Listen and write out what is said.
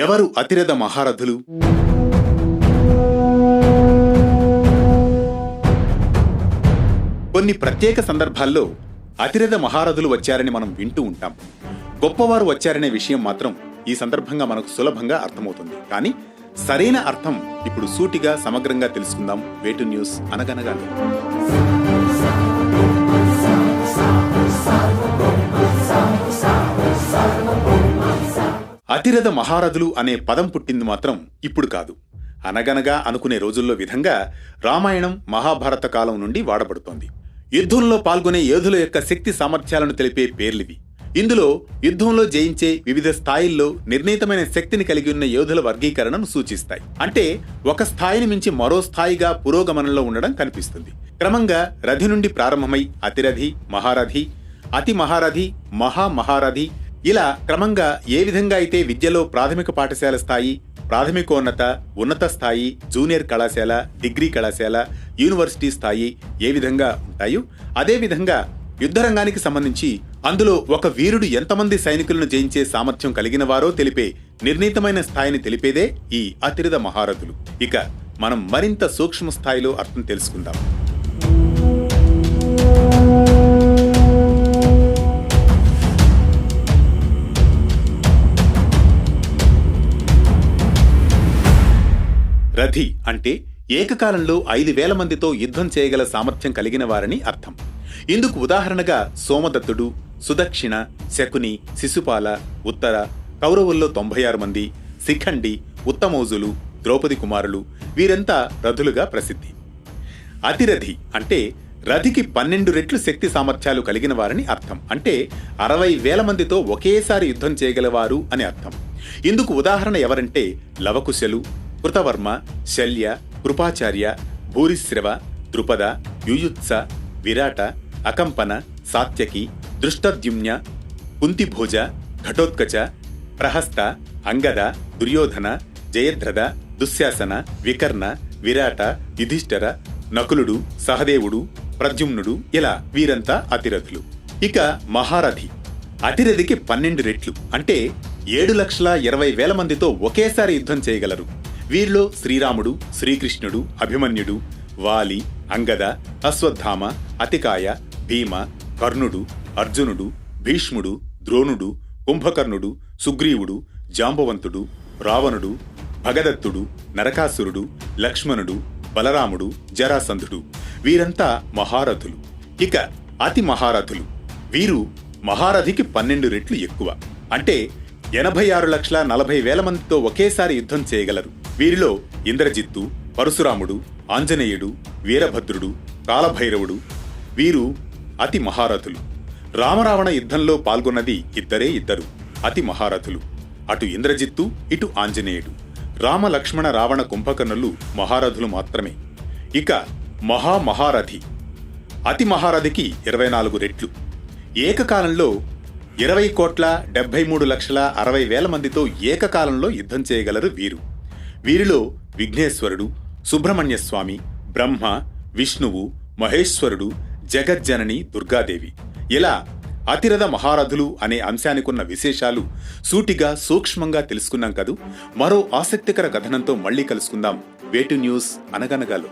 ఎవరు అతిరథ మహారథులు? కొన్ని ప్రత్యేక సందర్భాల్లో అతిరథ మహారథులు వచ్చారని మనం వింటూ ఉంటాం. గొప్పవారు వచ్చారనే విషయం మాత్రం ఈ సందర్భంగా మనకు సులభంగా అర్థమవుతుంది. కానీ సరైన అర్థం ఇప్పుడు సూటిగా సమగ్రంగా తెలుసుకుందాం వేటు న్యూస్ అనగనగాలో. అతిరథ మహారథులు అనే పదం పుట్టింది మాత్రం ఇప్పుడు కాదు. అనగనగా అనుకునే రోజుల్లో విధంగా రామాయణం మహాభారత కాలం నుండి వాడబడుతోంది. యుద్ధంలో పాల్గొనే యోధుల యొక్క శక్తి సామర్థ్యాలను తెలిపే పేర్లివి. ఇందులో యుద్ధంలో జయించే వివిధ స్థాయిల్లో నిర్ణీతమైన శక్తిని కలిగి ఉన్న యోధుల వర్గీకరణను సూచిస్తాయి. అంటే ఒక స్థాయిని మించి మరో స్థాయిగా పురోగమనంలో ఉండడం కనిపిస్తుంది. క్రమంగా రథి నుండి ప్రారంభమై అతిరథి, మహారథి, అతి మహారథి, మహామహారథి, ఇలా క్రమంగా ఏ విధంగా అయితే విద్యలో ప్రాథమిక పాఠశాల స్థాయి, ప్రాథమికోన్నత, ఉన్నత స్థాయి, జూనియర్ కళాశాల, డిగ్రీ కళాశాల, యూనివర్సిటీ స్థాయి ఏ విధంగా ఉంటాయో అదేవిధంగా యుద్ధరంగానికి సంబంధించి అందులో ఒక వీరుడు ఎంతమంది సైనికులను జయించే సామర్థ్యం కలిగిన వారో తెలిపే నిర్ణీతమైన స్థాయిని తెలిపేదే ఈ అతిరథ మహారథులు. ఇక మనం మరింత సూక్ష్మ స్థాయిలో అర్థం తెలుసుకుందాం. రథి అంటే ఏకకాలంలో 5,000 మందితో యుద్ధం చేయగల సామర్థ్యం కలిగిన వారని అర్థం. ఇందుకు ఉదాహరణగా సోమదత్తుడు, సుదక్షిణ, శకుని, శిశుపాల, ఉత్తర, కౌరవుల్లో 96 మంది, శిఖండి, ఉత్తమౌజులు, ద్రౌపది కుమారులు వీరంతా రథులుగా ప్రసిద్ధి. అతిరథి అంటే రథికి 12 రెట్లు శక్తి సామర్థ్యాలు కలిగిన వారని అర్థం. అంటే 60,000 మందితో ఒకేసారి యుద్ధం చేయగలవారు అని అర్థం. ఇందుకు ఉదాహరణ ఎవరంటే లవకుశలు, కృతవర్మ, శల్య, కృపాచార్య, భూరిశ్రవ, ద్రుపద, యుయుత్స, విరాట, అకంపన, సాత్యకి, దృష్టద్యుమ్న, కుంతిభోజ, ఘటోత్కచ, ప్రహస్త, అంగద, దుర్యోధన, జయద్రథ, దుశ్శాసన, వికర్ణ, విరాట, యుధిష్ఠర, నకులుడు, సహదేవుడు, ప్రద్యుమ్నుడు, ఇలా వీరంతా అతిరథులు. ఇక మహారథి అతిరథికి 12 రెట్లు అంటే 7,20,000 మందితో ఒకేసారి యుద్ధం చేయగలరు. వీరిలో శ్రీరాముడు, శ్రీకృష్ణుడు, అభిమన్యుడు, వాలి, అంగద, అశ్వత్థామ, అతికాయ, భీమ, కర్ణుడు, అర్జునుడు, భీష్ముడు, ద్రోణుడు, కుంభకర్ణుడు, సుగ్రీవుడు, జాంబవంతుడు, రావణుడు, భగదత్తుడు, నరకాసురుడు, లక్ష్మణుడు, బలరాముడు, జరాసంధుడు వీరంతా మహారథులు. ఇక అతి మహారథులు వీరు మహారథికి 12 రెట్లు ఎక్కువ అంటే 86,40,000 మందితో ఒకేసారి యుద్ధం చేయగలరు. వీరిలో ఇంద్రజిత్తు, పరశురాముడు, ఆంజనేయుడు, వీరభద్రుడు, కాలభైరవుడు వీరు అతి మహారథులు. రామరావణ యుద్ధంలో పాల్గొన్నది ఇద్దరు అతి మహారథులు. అటు ఇంద్రజిత్తు, ఇటు ఆంజనేయుడు. రామ, లక్ష్మణ, రావణ, కుంభకర్ణులు మహారథులు మాత్రమే. ఇక మహామహారథి అతి మహారథికి 24 రెట్లు. ఏకకాలంలో 20,73,60,000 మందితో ఏకకాలంలో యుద్ధం చేయగలరు వీరు. వీరిలో విఘ్నేశ్వరుడు, సుబ్రహ్మణ్యస్వామి, బ్రహ్మ, విష్ణువు, మహేశ్వరుడు, జగజ్జనని దుర్గాదేవి ఇలా అతిరథ మహారథులు అనే అంశానికున్న విశేషాలు సూటిగా సూక్ష్మంగా తెలుసుకున్నాం కదూ. మరో ఆసక్తికర కథనంతో మళ్లీ కలుసుకుందాం వేటు న్యూస్ అనగనగాలో.